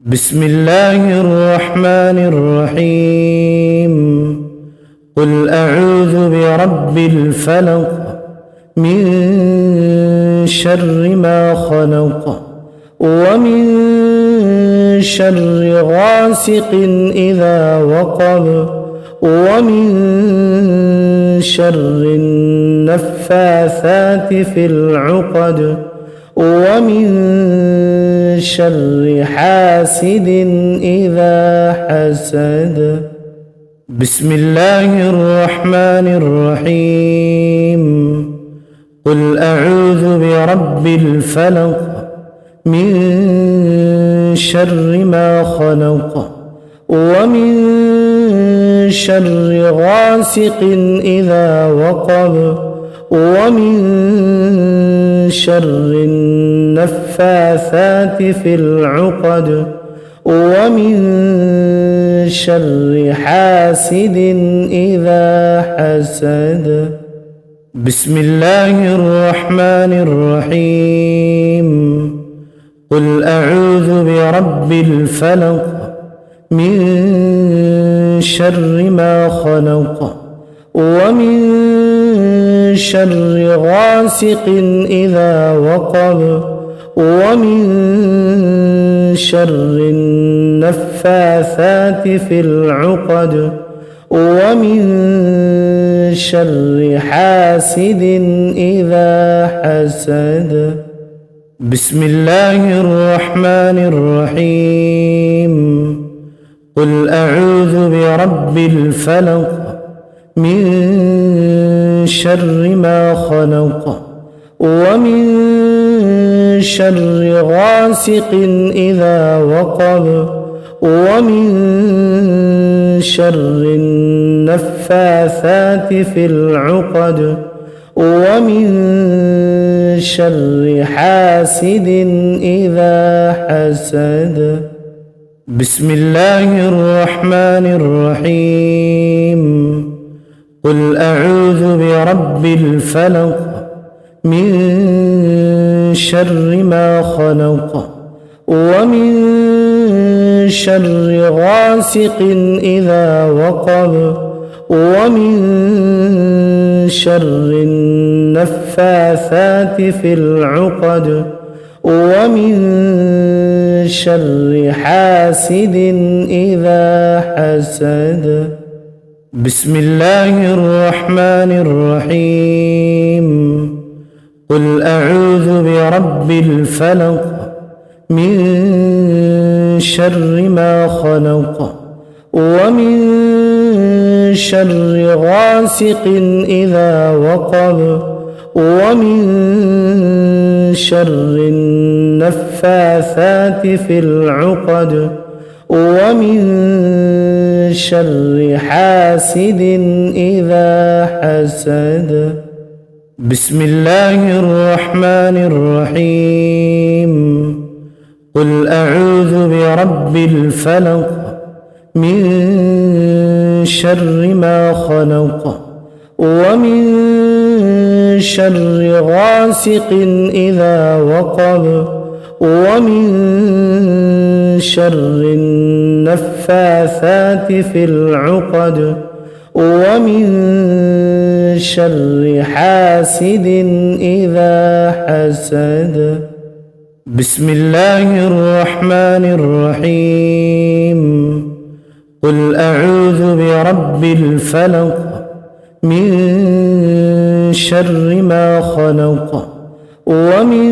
بسم الله الرحمن الرحيم. قل أعوذ برب الفلق من شر ما خلق ومن شر غاسق إذا وقب ومن شر النفاثات في العقد ومن شر حاسد إذا حسد. بسم الله الرحمن الرحيم. قل أعوذ برب الفلق من شر ما خلق ومن شر غاسق إذا وقب ومن شر النفاثات في العقد ومن شر حاسد إذا حسد. بسم الله الرحمن الرحيم. قل أعوذ برب الفلق من شر ما خلق ومن شر غاسق إذا وقب ومن شر النفاثات في العقد ومن شر حاسد إذا حسد. بسم الله الرحمن الرحيم. قل أعوذ برب الفلق من شر ما خلق ومن شر غاسق إذا وقب ومن شر النفاثات في العقد ومن شر حاسد إذا حسد. بسم الله الرحمن الرحيم. قل أعوذ برب الفلق من شر ما خلق ومن شر غاسق إذا وقب ومن شر النفاثات في العقد ومن شر حاسد إذا حسد. بسم الله الرحمن الرحيم. قل أعوذ برب الفلق من شر ما خلق ومن شر غاسق إذا وقب ومن شر النفاثات في العقد ومن شر حاسد إذا حسد. بسم الله الرحمن الرحيم. قل أعوذ برب الفلق من شر ما خلق ومن شر غاسق إذا وقب ومن شر النفاثات في العقد ومن شر حاسد إذا حسد. بسم الله الرحمن الرحيم. قل أعوذ برب الفلق من شر ما خلق ومن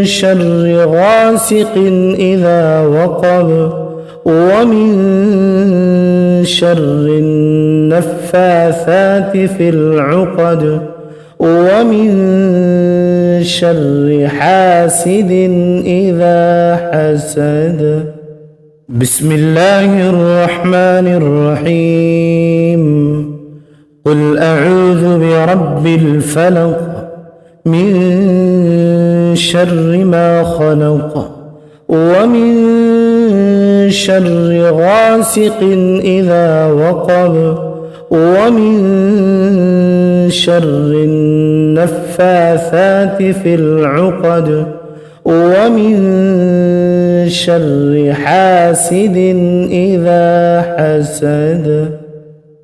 شر غاسق إذا وقب ومن شر النفاثات في العقد ومن شر حاسد إذا حسد. بسم الله الرحمن الرحيم. قل أعوذ برب الفلق من شر ما خلق ومن شر غاسق إذا وقب ومن شر النفاثات في العقد ومن شر حاسد إذا حسد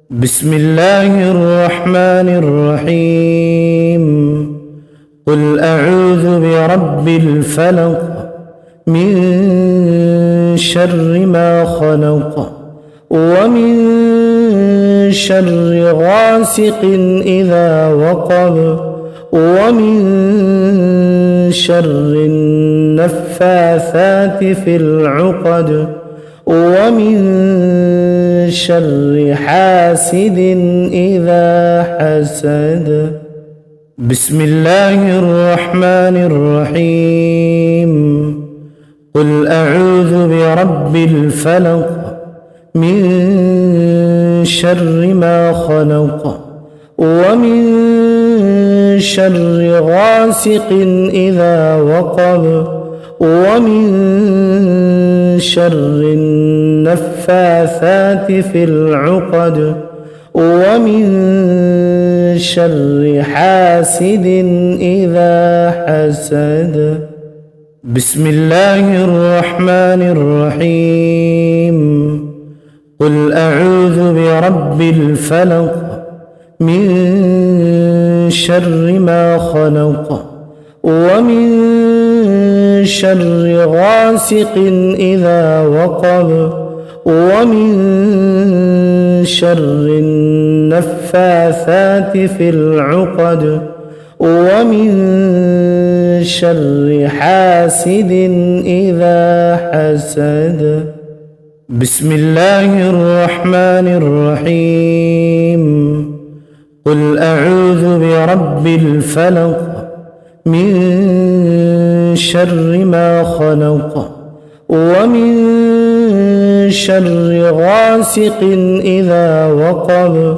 بسم الله الرحمن الرحيم قل أعوذ برب الفلق من شر ما خلق ومن شر غاسق إذا وقب ومن شر النفاثات في العقد ومن شر حاسد إذا حسد بسم الله الرحمن الرحيم قل أعوذ برب الفلق من شر ما خلق ومن شر غاسق إذا وقب ومن شر النفاثات في العقد ومن شر حاسد إذا حسد بسم الله الرحمن الرحيم قل أعوذ برب الفلق من شر ما خلق ومن شر غاسق إذا وقب ومن شر النفاثات في العقد ومن شر حاسد إذا حسد بسم الله الرحمن الرحيم قل أعوذ برب الفلق من شر ما خلق ومن شر غاسق إذا وقب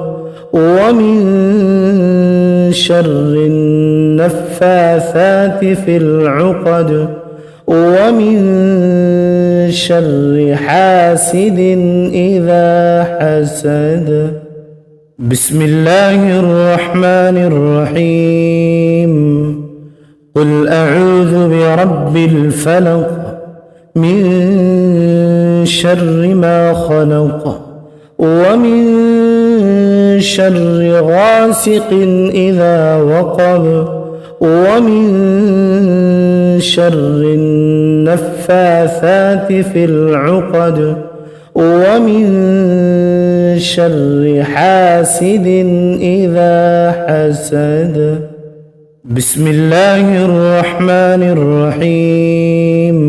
ومن شر النفاثات في العقد ومن شر حاسد إذا حسد بسم الله الرحمن الرحيم قل أعوذ برب الفلق من شر ما خلق ومن شر غاسق إذا وقب ومن شر النفاثات في العقد ومن شر حاسد إذا حسد بسم الله الرحمن الرحيم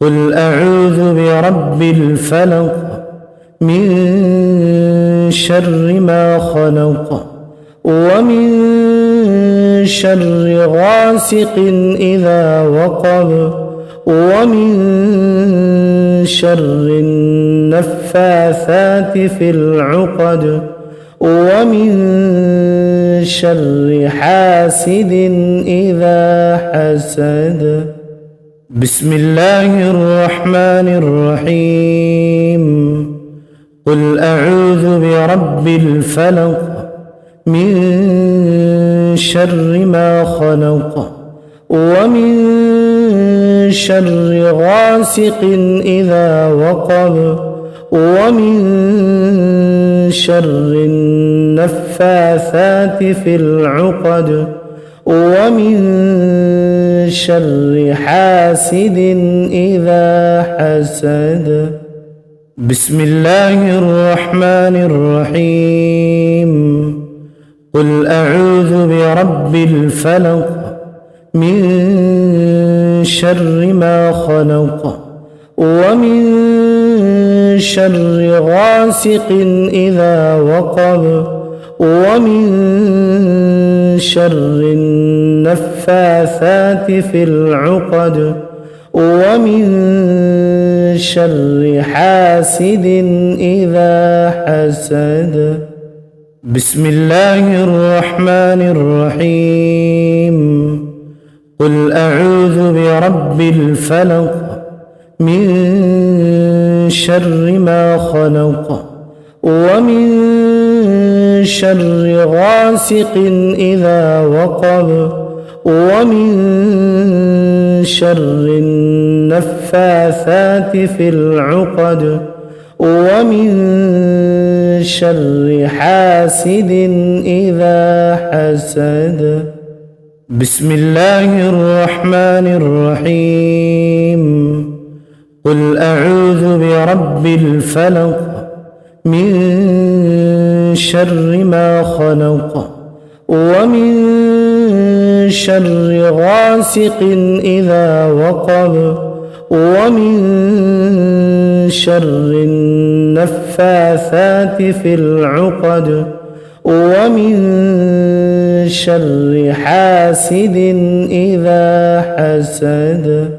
قل أعوذ برب الفلق من شر ما خلق ومن شر غاسق إذا وقب ومن شر النفاثات في العقد ومن شر حاسد إذا حسد بسم الله الرحمن الرحيم قل أعوذ برب الفلق من شر ما خلق ومن شر غاسق إذا وقب ومن شر النفاثات في العقد ومن شر حاسد إذا حسد بسم الله الرحمن الرحيم قل أعوذ برب الفلق من شر ما خلق ومن شر غاسق إذا وقب ومن شر النفاثات في العقد ومن شر حاسد إذا حسد بسم الله الرحمن الرحيم قل أعوذ برب الفلق من شر ما خلق ومن شر غاسق إذا وقب ومن شر النفاثات النفاثات في العقد ومن شر حاسد إذا حسد. بسم الله الرحمن الرحيم. قل أعوذ برب الفلق من شر ما خلق ومن شر غاسق إذا وقب ومن شر النفاثات في العقد ومن شر حاسد إذا حسد.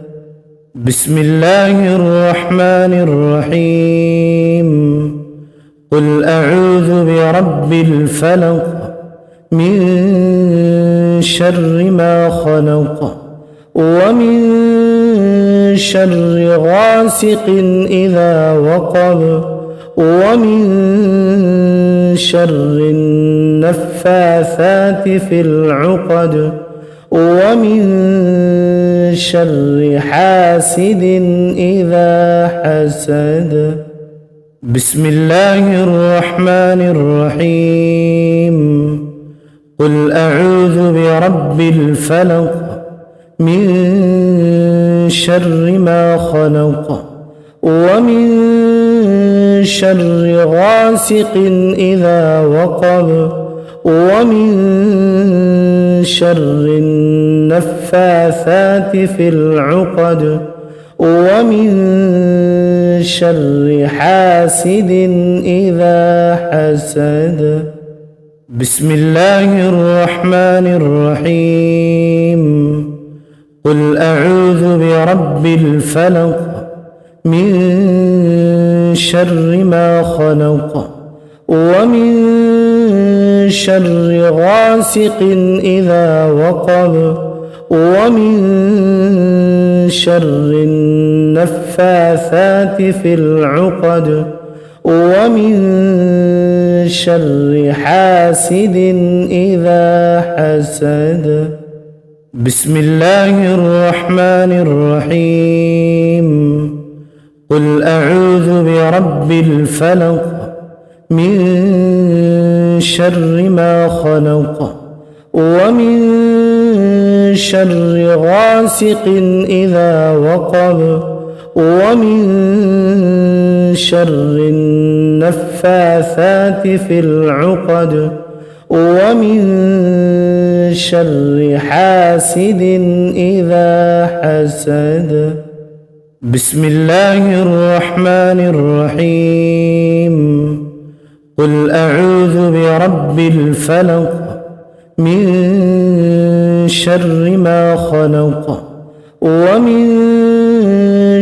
بسم الله الرحمن الرحيم. قل أعوذ برب الفلق من شر ما خلق ومن شر غاسق إذا وقب ومن شر النفاثات في العقد ومن شر حاسد إذا حسد. بسم الله الرحمن الرحيم. قل أعوذ برب الفلق من شر ما خلق ومن شر غاسق إذا وقب ومن شر النفاثات في العقد ومن شر حاسد إذا حسد. بسم الله الرحمن الرحيم. قل أعوذ برب الفلق من شر ما خلق ومن شر غاسق إذا وقب ومن شر النفاثات في العقد ومن شر حاسد إذا حسد. بسم الله الرحمن الرحيم. قل أعوذ برب الفلق من شر ما خلق ومن شر غاسق إذا وقب ومن شر النفاثات في العقد ومن شر حاسد إذا حسد. بسم الله الرحمن الرحيم. قل أعوذ برب الفلق من شر ما خلق ومن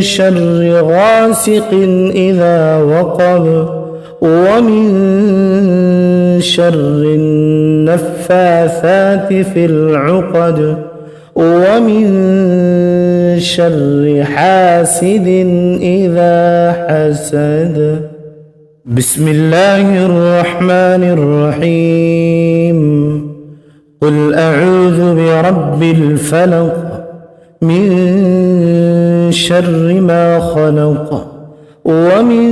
شر غاسق إذا وقب ومن شر النفاثات في العقد ومن شر حاسد إذا حسد. بسم الله الرحمن الرحيم. قل أعوذ برب الفلق من شر ما خلق ومن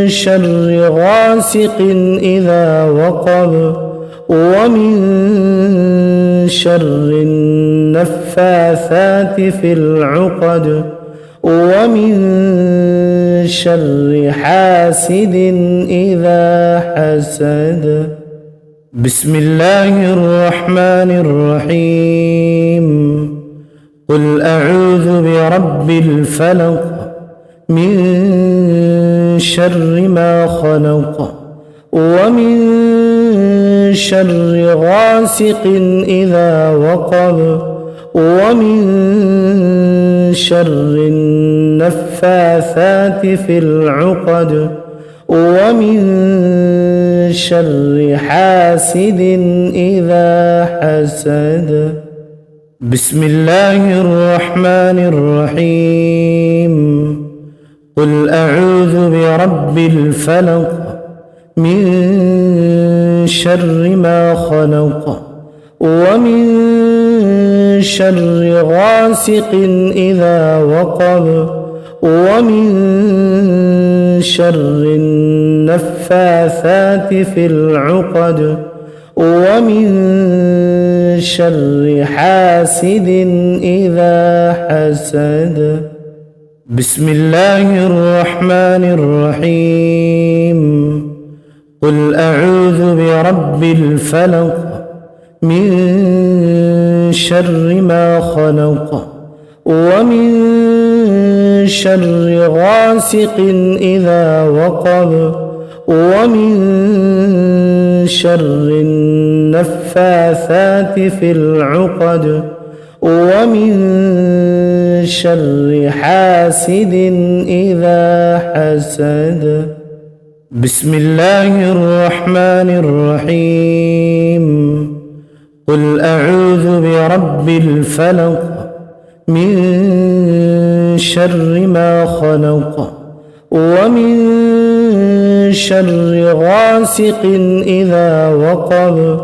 شر غاسق إذا وقب ومن شر النفاثات في العقد ومن شر حاسد إذا حسد. بسم الله الرحمن الرحيم. قل أعوذ برب الفلق من شر ما خلق ومن شر غاسق إذا وقب ومن شر النفاثات في العقد ومن شر حاسد إذا حسد. بسم الله الرحمن الرحيم. قل أعوذ برب الفلق من شر ما خلق ومن شر غاسق إذا وقب ومن شر النفاثات في العقد ومن شر حاسد إذا حسد. بسم الله الرحمن الرحيم. قل أعوذ برب الفلق من شر ما خلق ومن شر غاسق إذا وقب ومن شر النفاثات في العقد ومن شر حاسد إذا حسد. بسم الله الرحمن الرحيم. قل أعوذ برب الفلق من شر ما خلق ومن شر غاسق إذا وقب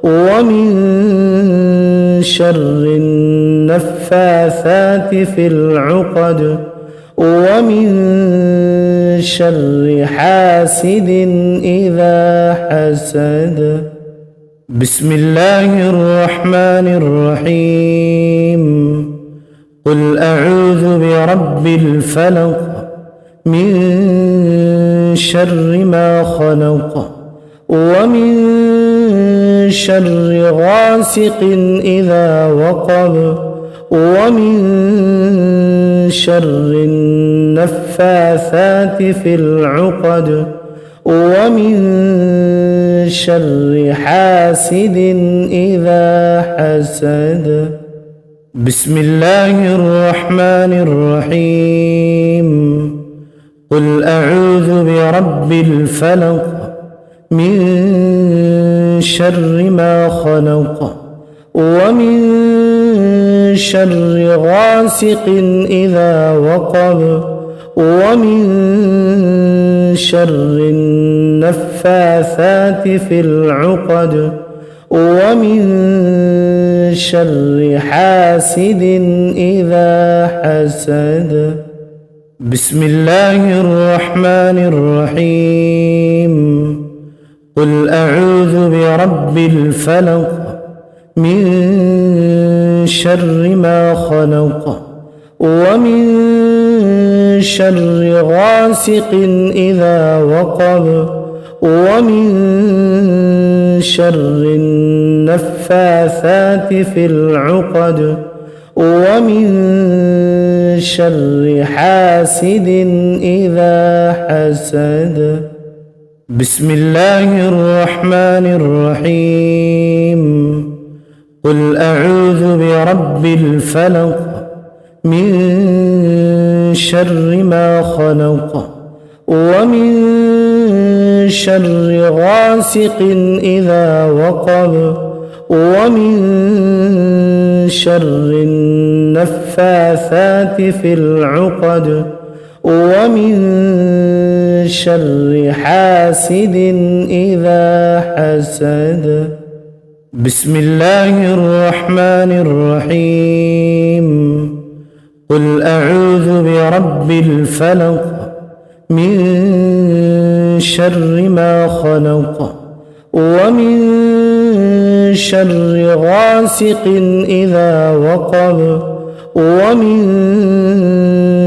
ومن شر النفاثات في العقد ومن شر حاسد إذا حسد. بسم الله الرحمن الرحيم. قل أعوذ برب الفلق من شر ما خلق ومن شر غاسق إذا وقب ومن شر النفاثات في العقد ومن شر حاسد إذا حسد. بسم الله الرحمن الرحيم. قل أعوذ برب الفلق من شر ما خلق ومن شر غاسق إذا وقب ومن شر النفاثات في العقد ومن شر حاسد إذا حسد. بسم الله الرحمن الرحيم. قل أعوذ برب الفلق من شر ما خلق ومن شر غاسق إذا وقب ومن شر النفاثات في العقد ومن شر حاسد إذا حسد. بسم الله الرحمن الرحيم. قل أعوذ برب الفلق من شر ما خلق ومن شر غاسق إذا وقب ومن شر النفاثات في العقد ومن شر حاسد إذا حسد. بسم الله الرحمن الرحيم. قل أعوذ برب الفلق من شر ما خلق ومن شر غاسق إذا وقب ومن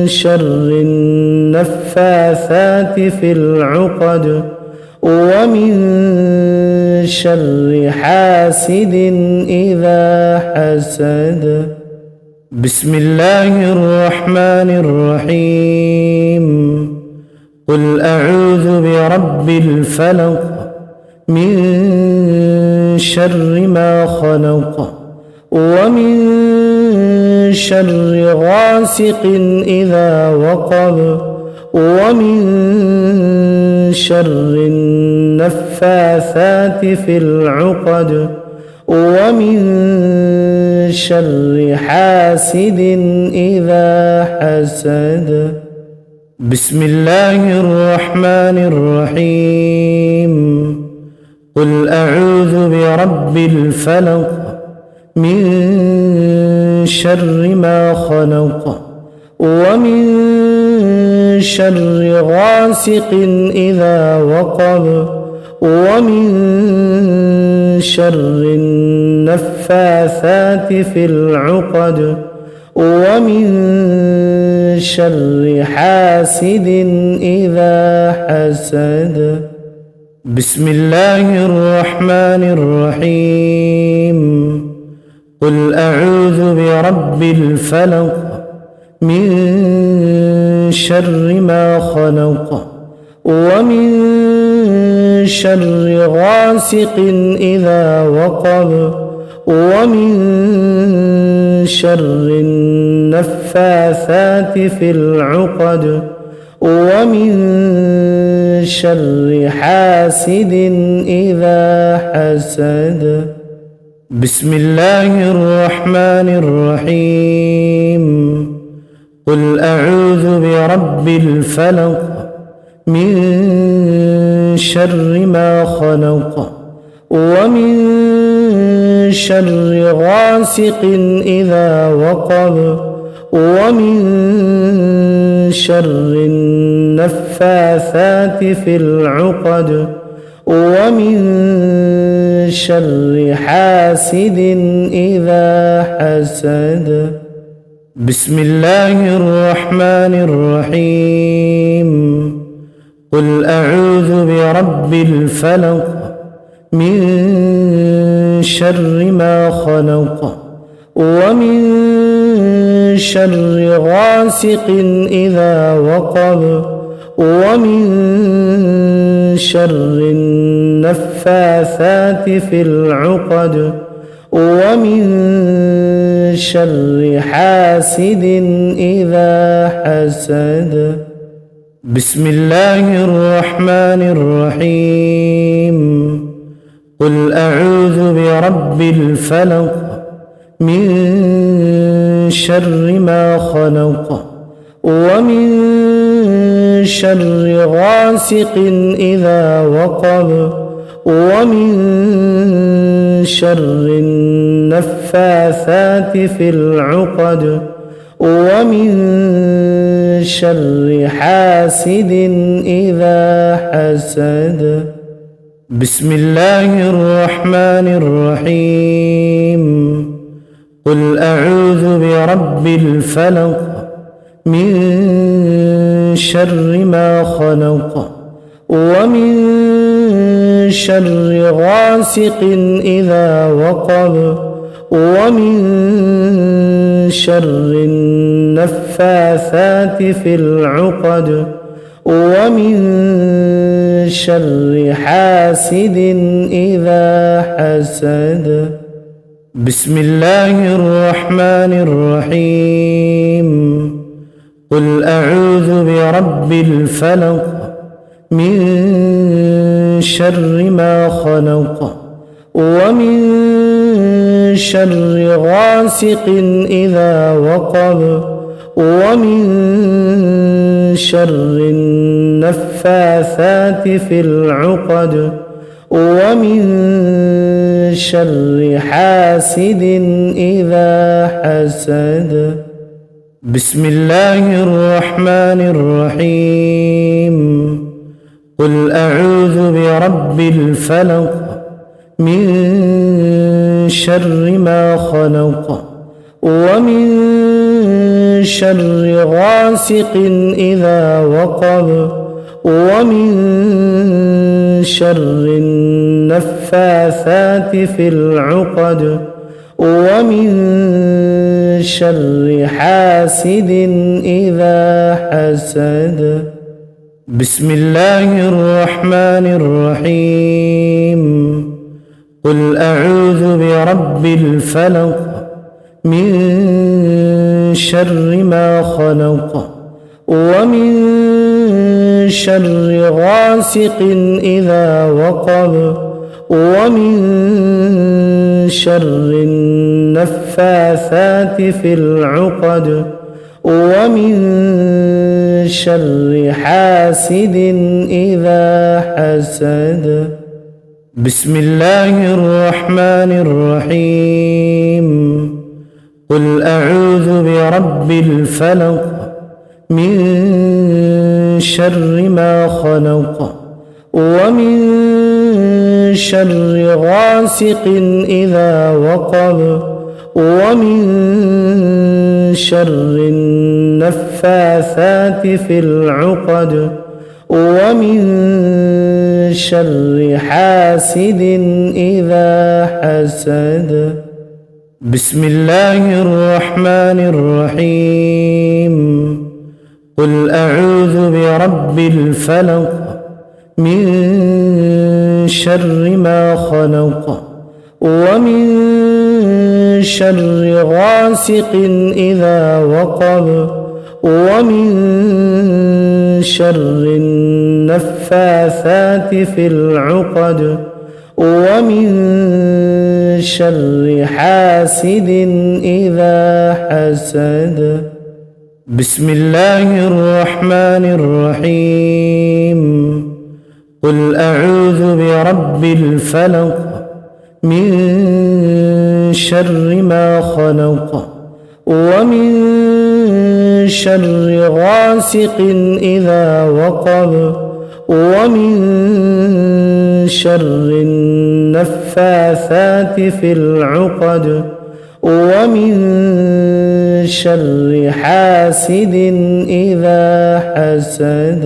شر النفاثات في العقد ومن شر حاسد إذا حسد. بسم الله الرحمن الرحيم. قل أعوذ برب الفلق من شر ما خلق ومن شر غاسق إذا وقب ومن شر النفاثات في العقد ومن شر حاسد إذا حسد. بسم الله الرحمن الرحيم. قل أعوذ برب الفلق من شر ما خلق ومن شر غاسق إذا وقب ومن شر النفاثات في العقد ومن شر حاسد إذا حسد. بسم الله الرحمن الرحيم. قل أعوذ برب الفلق من شر ما خلق ومن شر غاسق إذا وقب ومن شر النفاثات في العقد ومن شر حاسد إذا حسد. بسم الله الرحمن الرحيم. قل أعوذ برب الفلق من شر ما خلق ومن شر غاسق إذا وقب ومن شر النفاثات في العقد ومن شر حاسد إذا حسد. بسم الله الرحمن الرحيم. قل أعوذ برب الفلق من شر ما خلق ومن شر غاسق إذا وقب ومن شر النفاثات في العقد ومن شر حاسد إذا حسد. بسم الله الرحمن الرحيم. قل أعوذ برب الفلق من شر ما خلق ومن شر غاسق إذا وقب ومن شر النفاثات في العقد ومن شر حاسد إذا حسد. بسم الله الرحمن الرحيم. قل أعوذ برب الفلق من شر ما خلق ومن شر غاسق إذا وقب ومن شر النفاثات في العقد ومن شر حاسد إذا حسد. بسم الله الرحمن الرحيم. قل أعوذ برب الفلق من شر ما خلق ومن شر غاسق إذا وقب ومن شر النفاثات في العقد ومن شر حاسد إذا حسد. بسم الله الرحمن الرحيم. قل أعوذ برب الفلق من شر ما خلق ومن شر غاسق إذا وقب ومن شر النفاثات في العقد ومن شر حاسد إذا حسد. بسم الله الرحمن الرحيم. قل أعوذ برب الفلق من شر ما خلق ومن شر غاسق إذا وقب ومن شر النفاثات في العقد ومن شر حاسد إذا حسد. بسم الله الرحمن الرحيم. قل أعوذ برب الفلق من شر ما خلق ومن شر غاسق إذا وقب ومن شر النفاثات في العقد ومن شر حاسد إذا حسد. بسم الله الرحمن الرحيم. قل أعوذ برب الفلق من شر ما خلق ومن شر غاسق إذا وقب ومن شر النفاثات في العقد ومن شر حاسد إذا حسد. بسم الله الرحمن الرحيم. قل أعوذ برب الفلق من شر ما خلق ومن شر غاسق إذا وقب ومن شر النفاثات في العقد ومن شر حاسد إذا حسد.